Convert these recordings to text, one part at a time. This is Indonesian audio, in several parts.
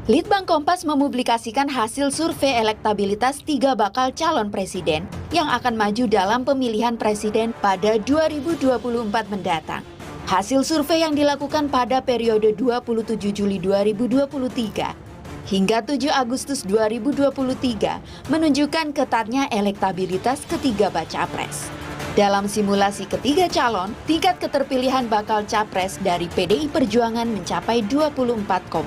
Litbang Kompas mempublikasikan hasil survei elektabilitas 3 bakal calon presiden yang akan maju dalam pemilihan presiden pada 2024 mendatang. Hasil survei yang dilakukan pada periode 27 Juli 2023 hingga 7 Agustus 2023 menunjukkan ketatnya elektabilitas ketiga baca pres. Dalam simulasi ketiga calon, tingkat keterpilihan bakal capres dari PDI Perjuangan mencapai 24,9%.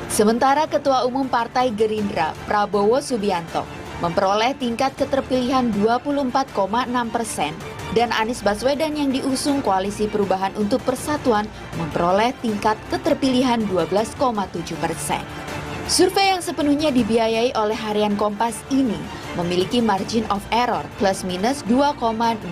Sementara Ketua Umum Partai Gerindra, Prabowo Subianto, memperoleh tingkat keterpilihan 24,6% dan Anies Baswedan yang diusung Koalisi Perubahan untuk Persatuan memperoleh tingkat keterpilihan 12,7%. Survei yang sepenuhnya dibiayai oleh Harian Kompas ini memiliki margin of error plus minus 2,65%.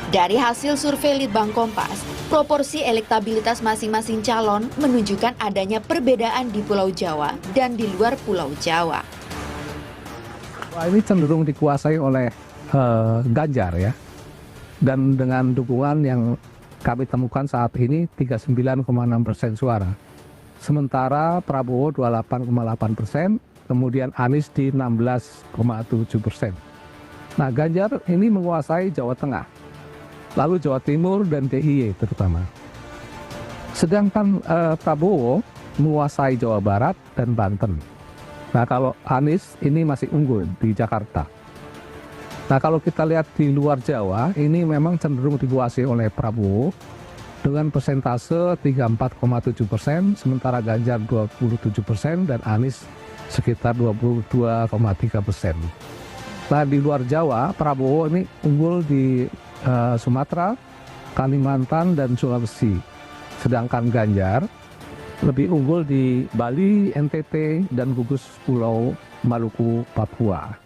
Dari hasil survei Litbang Kompas, proporsi elektabilitas masing-masing calon menunjukkan adanya perbedaan di Pulau Jawa dan di luar Pulau Jawa. Ini cenderung dikuasai oleh Ganjar ya, dan dengan dukungan yang kami temukan saat ini 39,6% suara. Sementara Prabowo 28,8%, kemudian Anies di 16,7%. Nah, Ganjar ini menguasai Jawa Tengah, lalu Jawa Timur dan DIY terutama. Sedangkan Prabowo menguasai Jawa Barat dan Banten. Nah, kalau Anies ini masih unggul di Jakarta. Nah, kalau kita lihat di luar Jawa, ini memang cenderung dikuasai oleh Prabowo dengan persentase 34,7%, sementara Ganjar 27% dan Anies sekitar 22,3%. Nah, di luar Jawa, Prabowo ini unggul di Sumatera, Kalimantan, dan Sulawesi. Sedangkan Ganjar lebih unggul di Bali, NTT, dan gugus Pulau Maluku, Papua.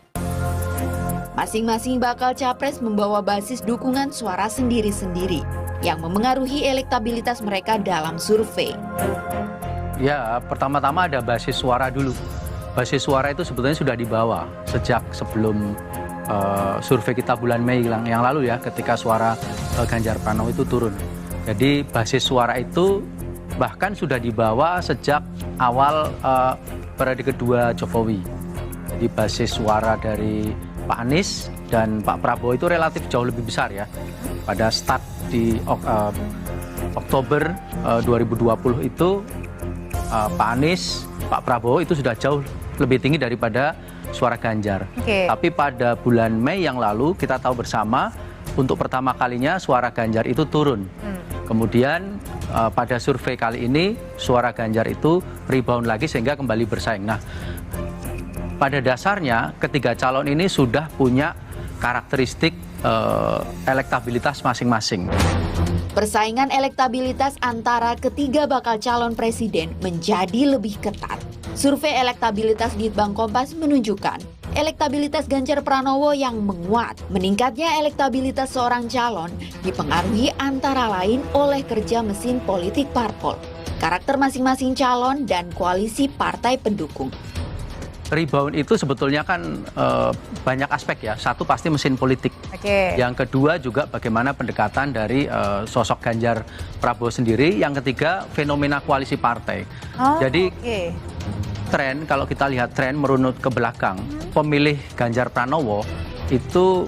Masing-masing bakal capres membawa basis dukungan suara sendiri-sendiri yang memengaruhi elektabilitas mereka dalam survei. Ya, pertama-tama ada basis suara dulu. Basis suara itu sebetulnya sudah dibawa sejak sebelum survei kita bulan Mei yang lalu ya, ketika suara Ganjar Pranowo itu turun. Jadi basis suara itu bahkan sudah dibawa sejak awal periode kedua Jokowi. Jadi basis suara dari Pak Anies dan Pak Prabowo itu relatif jauh lebih besar ya. Pada start di Oktober 2020 itu Pak Anies, Pak Prabowo itu sudah jauh lebih tinggi daripada suara Ganjar. Tapi pada bulan Mei yang lalu kita tahu bersama untuk pertama kalinya suara Ganjar itu turun. Kemudian pada survei kali ini suara Ganjar itu rebound lagi sehingga kembali bersaing. Nah, pada dasarnya ketiga calon ini sudah punya karakteristik elektabilitas masing-masing. Persaingan elektabilitas antara ketiga bakal calon presiden menjadi lebih ketat. Survei elektabilitas Litbang Kompas menunjukkan elektabilitas Ganjar Pranowo yang menguat. Meningkatnya elektabilitas seorang calon dipengaruhi antara lain oleh kerja mesin politik parpol, karakter masing-masing calon, dan koalisi partai pendukung. Rebound itu sebetulnya kan banyak aspek ya. Satu pasti mesin politik. Yang kedua juga bagaimana pendekatan dari sosok Ganjar Prabowo sendiri. Yang ketiga fenomena koalisi partai. Jadi tren, kalau kita lihat tren merunut ke belakang, pemilih Ganjar Pranowo itu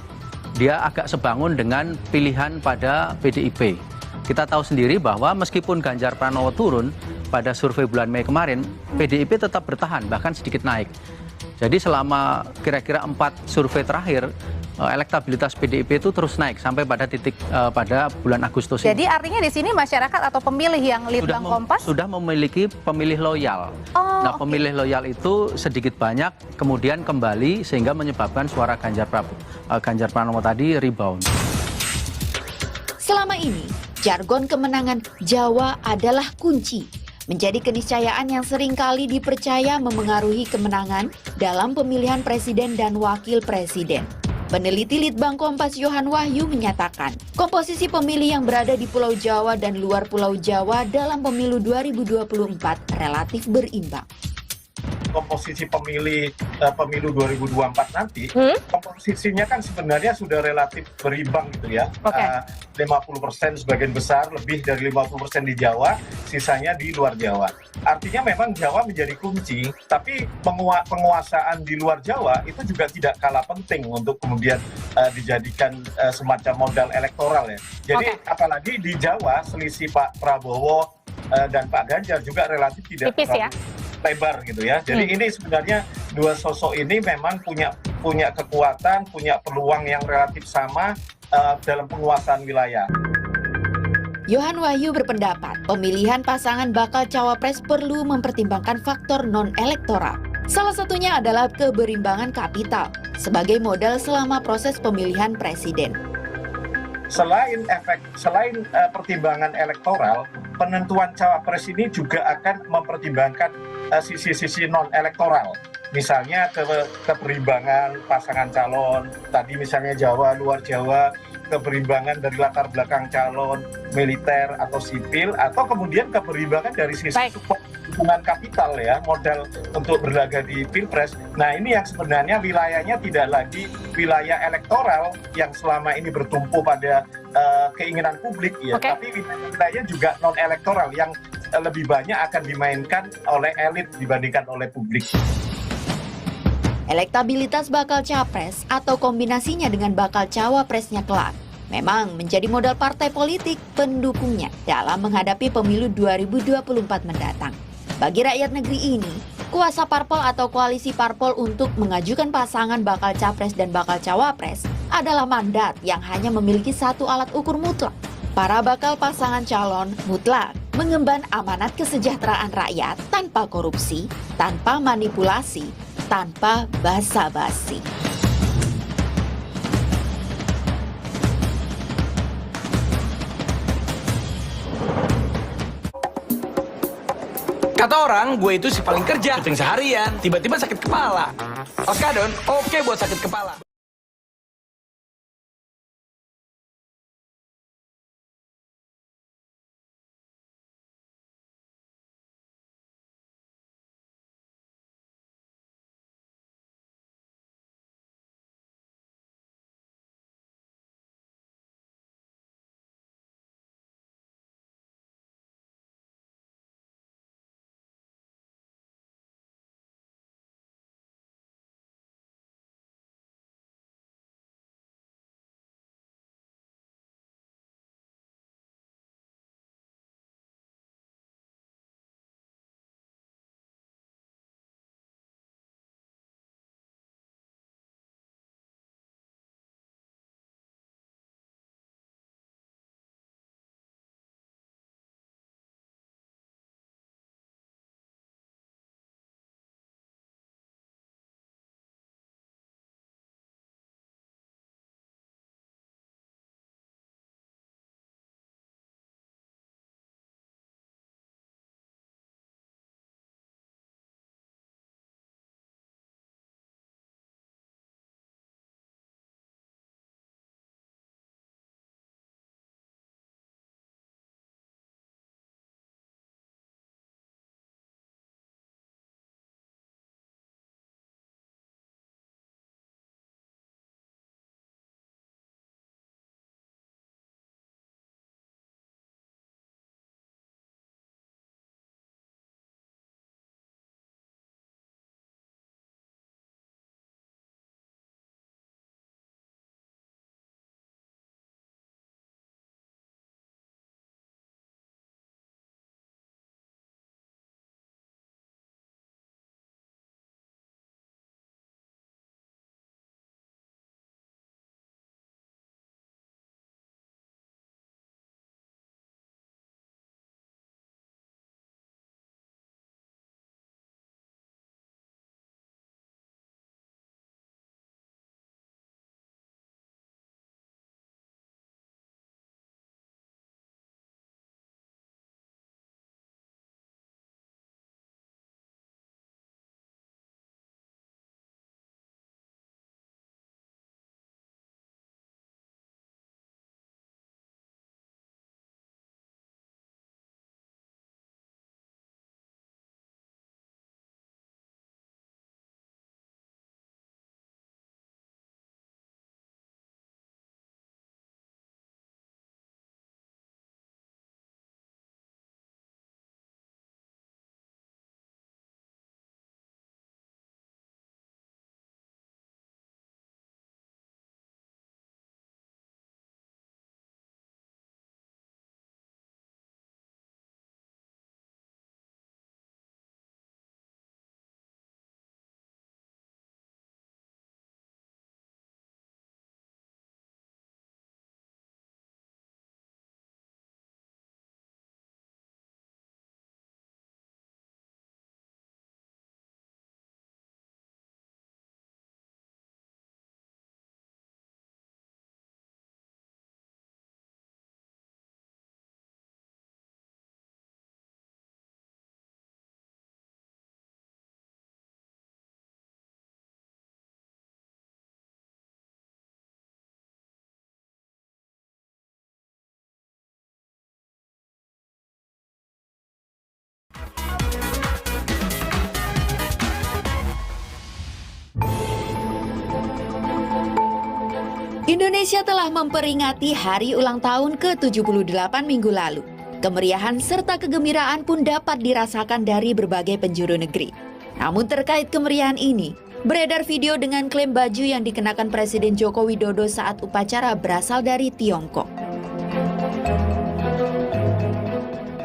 dia agak sebangun dengan pilihan pada PDIP. Kita tahu sendiri bahwa meskipun Ganjar Pranowo turun pada survei bulan Mei kemarin, PDIP tetap bertahan, bahkan sedikit naik. Jadi selama kira-kira 4 survei terakhir, elektabilitas PDIP itu terus naik sampai pada titik pada bulan Agustus ini. Jadi artinya di sini masyarakat atau pemilih yang Litbang Kompas sudah memiliki pemilih loyal. Pemilih loyal itu sedikit banyak kemudian kembali sehingga menyebabkan suara Ganjar Pranowo tadi rebound. Selama ini, jargon kemenangan Jawa adalah kunci. Menjadi keniscayaan yang seringkali dipercaya memengaruhi kemenangan dalam pemilihan presiden dan wakil presiden. Peneliti Litbang Kompas Yohan Wahyu menyatakan, komposisi pemilih yang berada di Pulau Jawa dan luar Pulau Jawa dalam pemilu 2024 relatif berimbang. komposisi pemilu 2024 nanti, komposisinya kan sebenarnya sudah relatif berimbang gitu ya. 50% sebagian besar, lebih dari 50% di Jawa, sisanya di luar Jawa. Artinya memang Jawa menjadi kunci, tapi penguasaan di luar Jawa itu juga tidak kalah penting untuk kemudian dijadikan semacam modal elektoral ya. Jadi apalagi di Jawa selisih Pak Prabowo dan Pak Ganjar juga relatif tidak terlalu lebar gitu ya. Jadi ini sebenarnya dua sosok ini memang punya kekuatan, punya peluang yang relatif sama dalam penguasaan wilayah. Yohan Wahyu berpendapat pemilihan pasangan bakal cawapres perlu mempertimbangkan faktor non-elektoral. Salah satunya adalah keberimbangan kapital sebagai modal selama proses pemilihan presiden. Selain pertimbangan elektoral, penentuan cawapres ini juga akan mempertimbangkan sisi-sisi non-elektoral. Misalnya keberimbangan pasangan calon, tadi misalnya Jawa, luar Jawa, keberimbangan dari latar belakang calon, militer atau sipil, atau kemudian keberimbangan dari sisi dukungan kapital ya, modal untuk berlaga di Pilpres. Nah ini yang sebenarnya wilayahnya tidak lagi wilayah elektoral yang selama ini bertumpu pada keinginan publik ya, tapi wilayahnya juga non-elektoral yang lebih banyak akan dimainkan oleh elit dibandingkan oleh publik. Elektabilitas bakal capres atau kombinasinya dengan bakal cawapresnya kelak memang menjadi modal partai politik pendukungnya dalam menghadapi pemilu 2024 mendatang. Bagi rakyat negeri ini, kuasa parpol atau koalisi parpol untuk mengajukan pasangan bakal capres dan bakal cawapres adalah mandat yang hanya memiliki satu alat ukur mutlak. Para bakal pasangan calon mutlak mengemban amanat kesejahteraan rakyat tanpa korupsi, tanpa manipulasi, tanpa basa-basi. Kata orang, gue itu si paling kerja, syuting seharian, tiba-tiba sakit kepala. Oskadon, oke buat sakit kepala. Indonesia telah memperingati hari ulang tahun ke-78 minggu lalu. Kemeriahan serta kegembiraan pun dapat dirasakan dari berbagai penjuru negeri. Namun terkait kemeriahan ini, beredar video dengan klaim baju yang dikenakan Presiden Joko Widodo saat upacara berasal dari Tiongkok.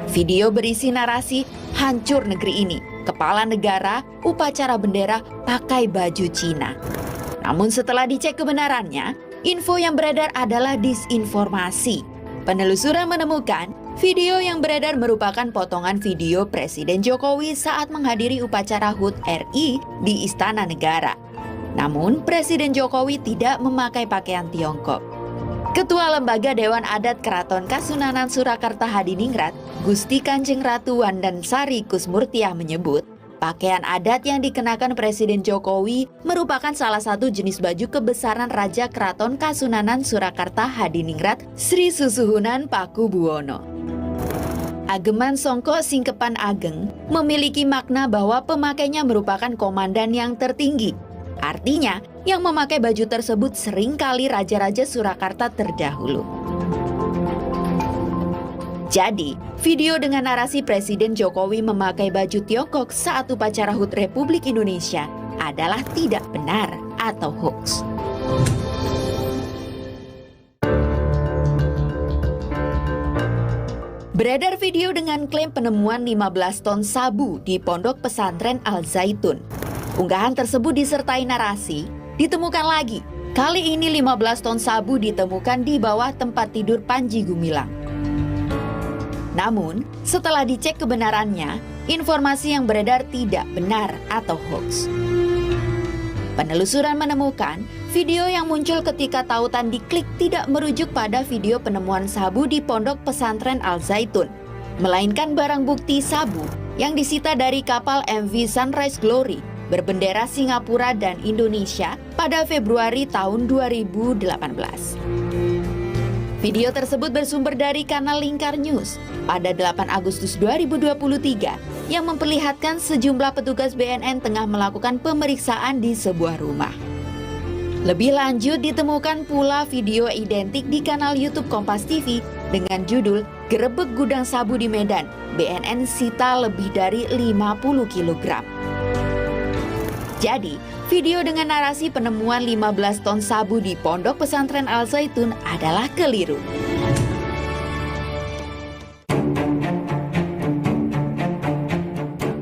Video berisi narasi hancur negeri ini, kepala negara, upacara bendera, pakai baju Cina. Namun setelah dicek kebenarannya, info yang beredar adalah disinformasi. Penelusuran menemukan video yang beredar merupakan potongan video Presiden Jokowi saat menghadiri upacara HUT RI di Istana Negara. Namun, Presiden Jokowi tidak memakai pakaian Tiongkok. Ketua Lembaga Dewan Adat Keraton Kasunanan Surakarta Hadiningrat, Gusti Kanjeng Ratu Wandansari Kusmurtiah menyebut, pakaian adat yang dikenakan Presiden Jokowi merupakan salah satu jenis baju kebesaran Raja Keraton Kasunanan Surakarta Hadiningrat Sri Susuhunan Pakubuwono. Ageman Songko Singkepan Ageng memiliki makna bahwa pemakainya merupakan komandan yang tertinggi. Artinya, yang memakai baju tersebut seringkali raja-raja Surakarta terdahulu. Jadi, video dengan narasi Presiden Jokowi memakai baju Tiongkok saat upacara HUT Republik Indonesia adalah tidak benar atau hoax. Beredar video dengan klaim penemuan 15 ton sabu di Pondok Pesantren Al Zaitun. Unggahan tersebut disertai narasi, ditemukan lagi. Kali ini 15 ton sabu ditemukan di bawah tempat tidur Panji Gumilang. Namun, setelah dicek kebenarannya, informasi yang beredar tidak benar atau hoax. Penelusuran menemukan video yang muncul ketika tautan diklik tidak merujuk pada video penemuan sabu di Pondok Pesantren Al Zaitun, melainkan barang bukti sabu yang disita dari kapal MV Sunrise Glory berbendera Singapura dan Indonesia pada Februari tahun 2018. Video tersebut bersumber dari kanal Lingkar News pada 8 Agustus 2023 yang memperlihatkan sejumlah petugas BNN tengah melakukan pemeriksaan di sebuah rumah. Lebih lanjut ditemukan pula video identik di kanal YouTube Kompas TV dengan judul Gerebek Gudang Sabu di Medan, BNN sita lebih dari 50 kg. Jadi, video dengan narasi penemuan 15 ton sabu di Pondok Pesantren Al Zaitun adalah keliru.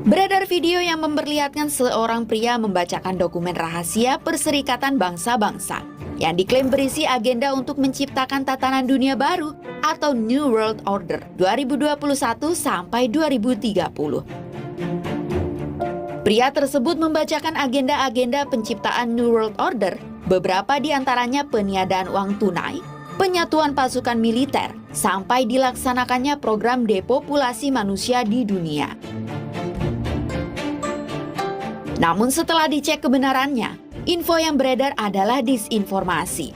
Beredar video yang memperlihatkan seorang pria membacakan dokumen rahasia Perserikatan Bangsa-Bangsa yang diklaim berisi agenda untuk menciptakan tatanan dunia baru atau New World Order 2021 sampai 2030. Pria tersebut membacakan agenda-agenda penciptaan New World Order, beberapa di antaranya peniadaan uang tunai, penyatuan pasukan militer, sampai dilaksanakannya program depopulasi manusia di dunia. Namun setelah dicek kebenarannya, info yang beredar adalah disinformasi.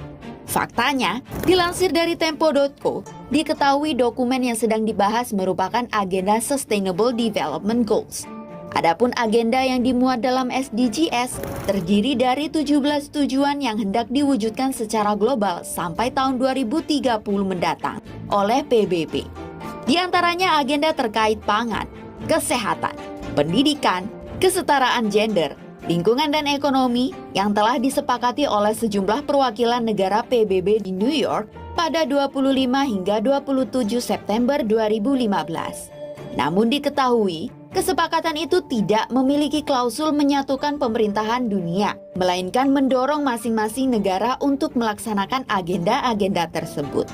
Faktanya, dilansir dari Tempo.co, diketahui dokumen yang sedang dibahas merupakan agenda Sustainable Development Goals. Adapun agenda yang dimuat dalam SDGs terdiri dari 17 tujuan yang hendak diwujudkan secara global sampai tahun 2030 mendatang oleh PBB. Di antaranya agenda terkait pangan, kesehatan, pendidikan, kesetaraan gender, lingkungan dan ekonomi yang telah disepakati oleh sejumlah perwakilan negara PBB di New York pada 25 hingga 27 September 2015. Namun diketahui, kesepakatan itu tidak memiliki klausul menyatukan pemerintahan dunia, melainkan mendorong masing-masing negara untuk melaksanakan agenda-agenda tersebut.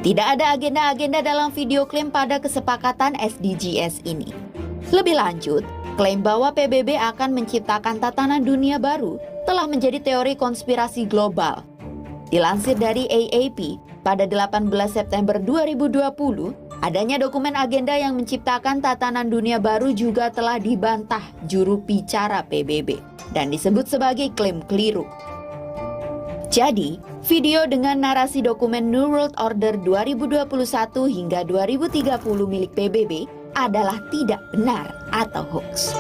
Tidak ada agenda-agenda dalam video klaim pada kesepakatan SDGs ini. Lebih lanjut, klaim bahwa PBB akan menciptakan tatanan dunia baru telah menjadi teori konspirasi global. Dilansir dari AAP, pada 18 September 2020, adanya dokumen agenda yang menciptakan tatanan dunia baru juga telah dibantah juru bicara PBB dan disebut sebagai klaim keliru. Jadi, video dengan narasi dokumen New World Order 2021 hingga 2030 milik PBB adalah tidak benar atau hoax.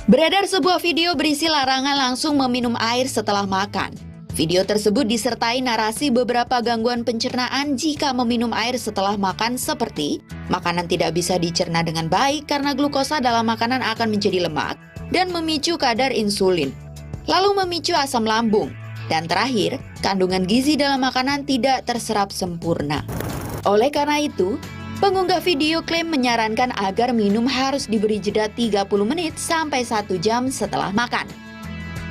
Beredar sebuah video berisi larangan langsung meminum air setelah makan. Video tersebut disertai narasi beberapa gangguan pencernaan jika meminum air setelah makan seperti makanan tidak bisa dicerna dengan baik karena glukosa dalam makanan akan menjadi lemak dan memicu kadar insulin, lalu memicu asam lambung, dan terakhir, kandungan gizi dalam makanan tidak terserap sempurna. Oleh karena itu, pengunggah video klaim menyarankan agar minum harus diberi jeda 30 menit sampai 1 jam setelah makan.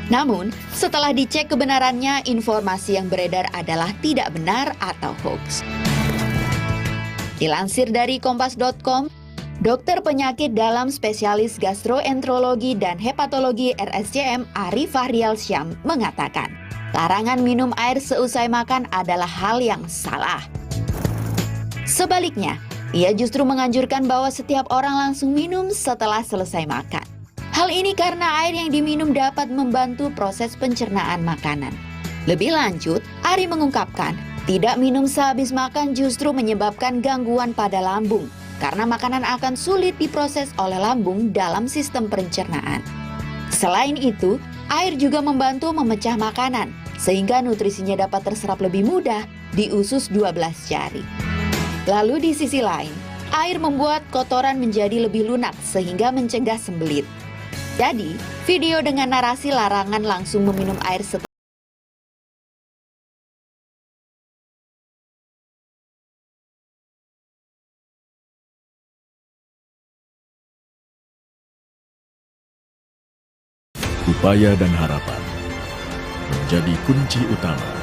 Namun, setelah dicek kebenarannya, informasi yang beredar adalah tidak benar atau hoax. Dilansir dari kompas.com, dokter penyakit dalam spesialis gastroenterologi dan hepatologi RSCM Arif Fahrial Syam mengatakan, larangan minum air seusai makan adalah hal yang salah. Sebaliknya, ia justru menganjurkan bahwa setiap orang langsung minum setelah selesai makan. Hal ini karena air yang diminum dapat membantu proses pencernaan makanan. Lebih lanjut, Ari mengungkapkan, tidak minum sehabis makan justru menyebabkan gangguan pada lambung, karena makanan akan sulit diproses oleh lambung dalam sistem pencernaan. Selain itu, air juga membantu memecah makanan, sehingga nutrisinya dapat terserap lebih mudah di usus 12 jari. Lalu di sisi lain, air membuat kotoran menjadi lebih lunak sehingga mencegah sembelit. Jadi, video dengan narasi larangan langsung meminum air setelah upaya dan harapan menjadi kunci utama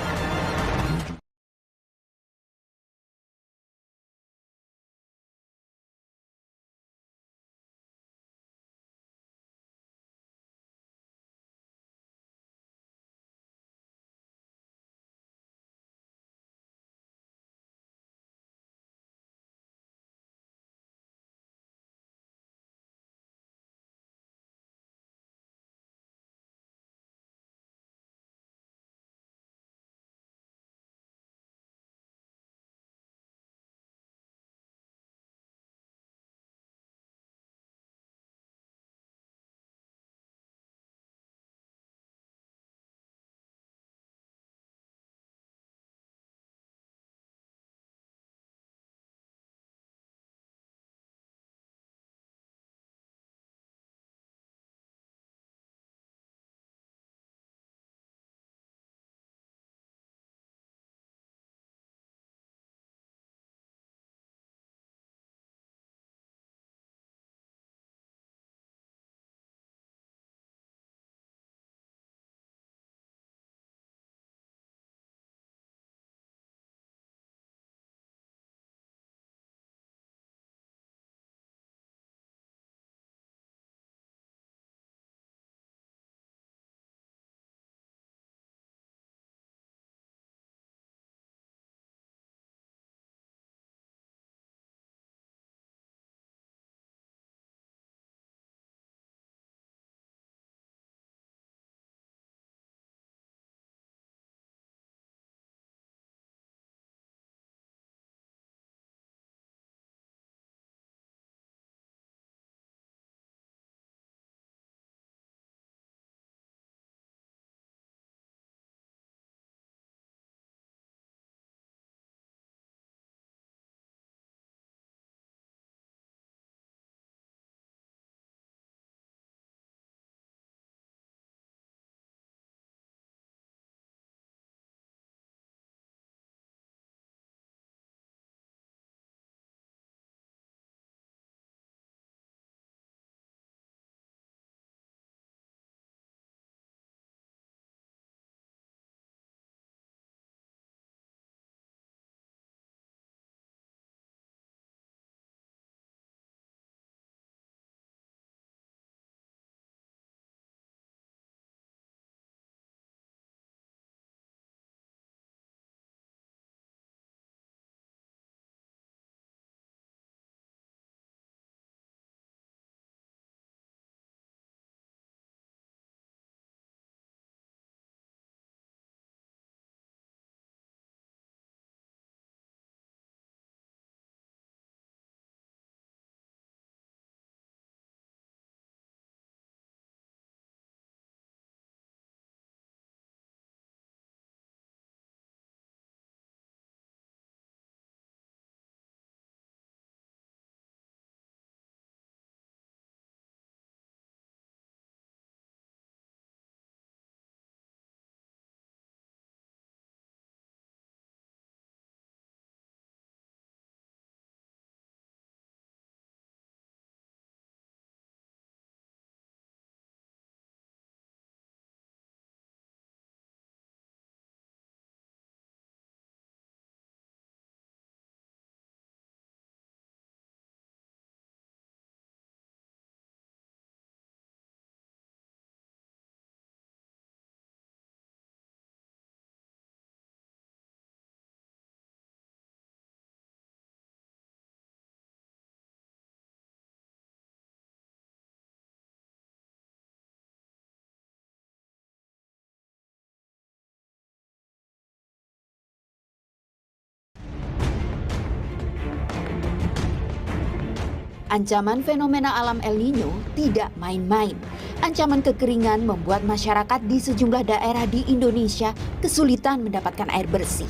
Ancaman fenomena alam El Nino tidak main-main. Ancaman kekeringan membuat masyarakat di sejumlah daerah di Indonesia kesulitan mendapatkan air bersih.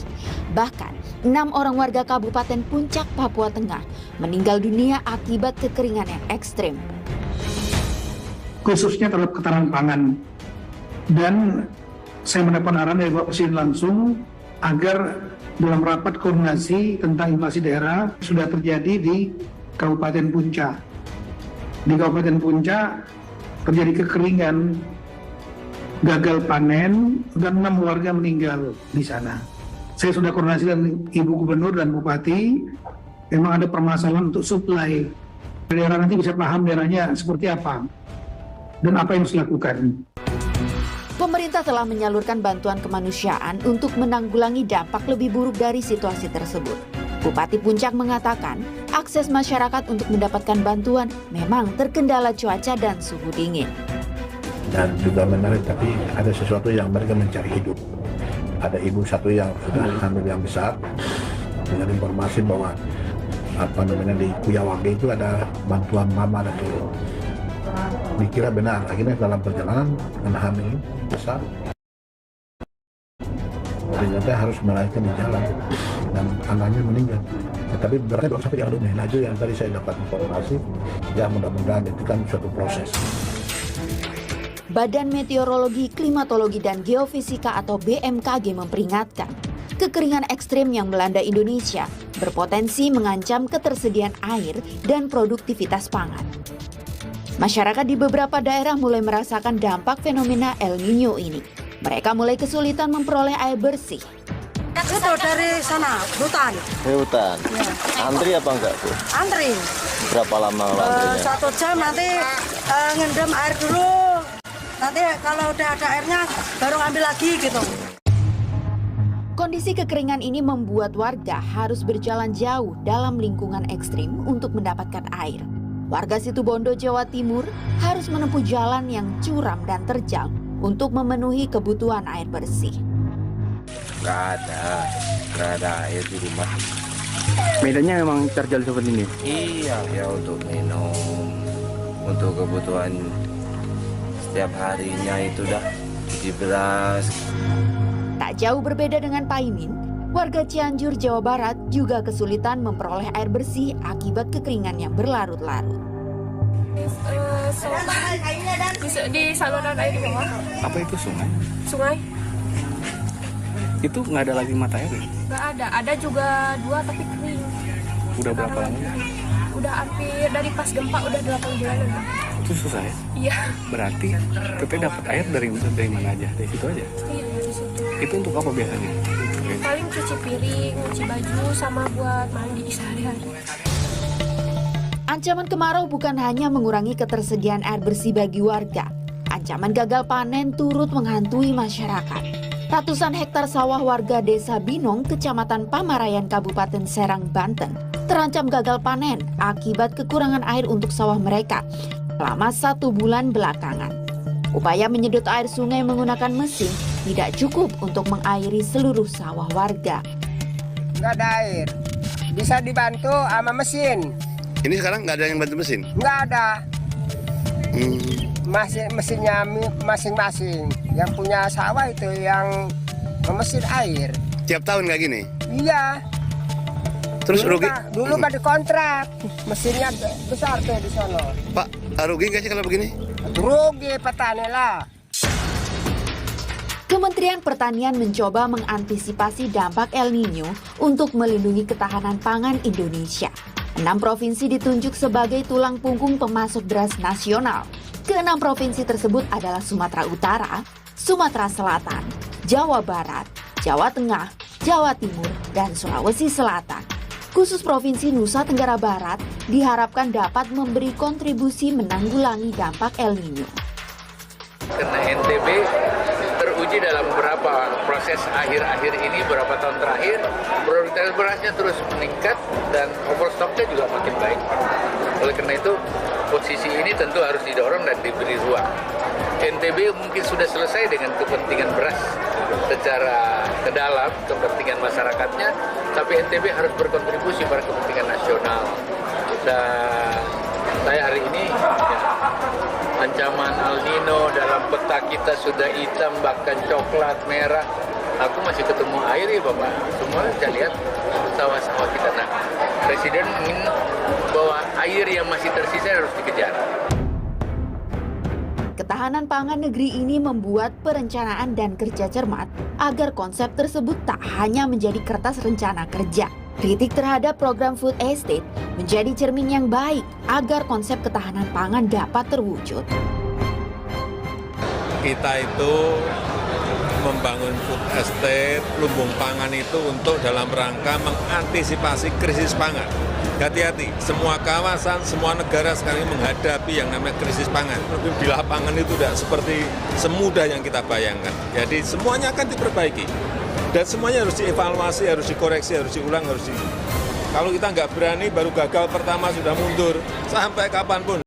Bahkan, 6 orang warga Kabupaten Puncak, Papua Tengah meninggal dunia akibat kekeringan yang ekstrim. Khususnya terhadap ketahanan pangan. Dan saya mendapat arahan dari Bapak Presiden langsung agar dalam rapat koordinasi tentang inflasi daerah sudah terjadi di Kabupaten Puncak. Di Kabupaten Puncak terjadi kekeringan, gagal panen, dan 6 warga meninggal di sana. Saya sudah koordinasi dengan Ibu Gubernur dan Bupati, memang ada permasalahan untuk suplai. Daerah nanti bisa paham daerahnya seperti apa, dan apa yang harus dilakukan. Pemerintah telah menyalurkan bantuan kemanusiaan untuk menanggulangi dampak lebih buruk dari situasi tersebut. Bupati Puncak mengatakan, akses masyarakat untuk mendapatkan bantuan memang terkendala cuaca dan suhu dingin. Dan juga menarik, tapi ada sesuatu yang mereka mencari hidup. Ada ibu satu yang sudah hamil yang besar, dengan informasi bahwa di Kuyawage itu ada bantuan mama dan itu. Dikira benar, akhirnya dalam perjalanan dengan hamil besar, ternyata harus melahirkan di jalan dan anaknya meninggal. Tapi berarti belum sampai yang lebih lanjut yang tadi saya dapat informasi, ya mudah-mudahan itu kan suatu proses. Badan Meteorologi, Klimatologi, dan Geofisika atau BMKG memperingatkan, kekeringan ekstrim yang melanda Indonesia berpotensi mengancam ketersediaan air dan produktivitas pangan. Masyarakat di beberapa daerah mulai merasakan dampak fenomena El Nino ini. Mereka mulai kesulitan memperoleh air bersih. Itu dari sana, hutan. Hutan? Ya. Antri apa enggak tuh? Antri. Berapa lama antrinya? 1 jam nanti ngendem air dulu. Nanti kalau udah ada airnya baru ngambil lagi gitu. Kondisi kekeringan ini membuat warga harus berjalan jauh dalam lingkungan ekstrim untuk mendapatkan air. Warga Situbondo, Jawa Timur harus menempuh jalan yang curam dan terjal untuk memenuhi kebutuhan air bersih. Nggak ada air di rumah. Medannya memang terjal seperti ini? Iya, ya untuk minum, untuk kebutuhan setiap harinya itu dah, cuci beras. Tak jauh berbeda dengan Paimin, warga Cianjur, Jawa Barat juga kesulitan memperoleh air bersih akibat kekeringan yang berlarut-larut. Di saluran air di bawah. Apa itu sungai? Sungai. Itu nggak ada lagi mata air? Nggak ada juga 2 tapi kering. Udah berapa lama? Udah hampir dari pas gempa udah 8 bulan. Itu susah ya? Iya. Berarti Teteh dapat air dari mana aja? Dari situ aja? Iya, dari situ. Itu untuk apa biasanya? Paling cuci piring, cuci baju, sama buat mandi sehari-hari. Ancaman kemarau bukan hanya mengurangi ketersediaan air bersih bagi warga. Ancaman gagal panen turut menghantui masyarakat. Ratusan hektar sawah warga Desa Binong, Kecamatan Pamarayan, Kabupaten Serang, Banten, terancam gagal panen akibat kekurangan air untuk sawah mereka selama 1 bulan belakangan. Upaya menyedot air sungai menggunakan mesin tidak cukup untuk mengairi seluruh sawah warga. Nggak ada air, bisa dibantu sama mesin. Ini sekarang nggak ada yang bantu mesin? Nggak ada. Mesinnya masing-masing. Yang punya sawah itu yang memesin air. Tiap tahun kayak gini? Iya. Terus dulu rugi? Dulu pada kontrak, mesinnya besar tuh di sana. Pak, rugi nggak sih kalau begini? Rugi petani lah. Kementerian Pertanian mencoba mengantisipasi dampak El Nino untuk melindungi ketahanan pangan Indonesia. 6 provinsi ditunjuk sebagai tulang punggung pemasok beras nasional. Ke-6 provinsi tersebut adalah Sumatera Utara, Sumatera Selatan, Jawa Barat, Jawa Tengah, Jawa Timur, dan Sulawesi Selatan. Khusus Provinsi Nusa Tenggara Barat diharapkan dapat memberi kontribusi menanggulangi dampak El Nino. Karena NTB teruji dalam beberapa proses akhir-akhir ini, beberapa tahun terakhir, produktivitas berasnya terus meningkat dan overstocknya juga makin baik. Oleh karena itu, posisi ini tentu harus didorong dan diberi ruang. NTB mungkin sudah selesai dengan kepentingan beras secara ke dalam, kepentingan masyarakatnya, tapi NTB harus berkontribusi pada kepentingan nasional. Dan Saya hari ini ancaman El Nino dalam peta kita sudah hitam, bahkan coklat, merah. Aku masih ketemu air ya Bapak. Semua saya lihat sawah-sawah kita. Nah, Presiden ingin bahwa air yang masih tersisa harus dikejar. Ketahanan pangan negeri ini membuat perencanaan dan kerja cermat agar konsep tersebut tak hanya menjadi kertas rencana kerja. Kritik terhadap program food estate menjadi cermin yang baik agar konsep ketahanan pangan dapat terwujud. Kita itu membangun food estate, lumbung pangan itu untuk dalam rangka mengantisipasi krisis pangan. Hati-hati, semua kawasan, semua negara sekarang ini menghadapi yang namanya krisis pangan. Di lapangan itu tidak seperti semudah yang kita bayangkan. Jadi semuanya akan diperbaiki. Dan semuanya harus dievaluasi, harus dikoreksi, harus diulang, Kalau kita nggak berani, baru gagal pertama sudah mundur. Sampai kapanpun.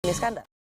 Iskandar.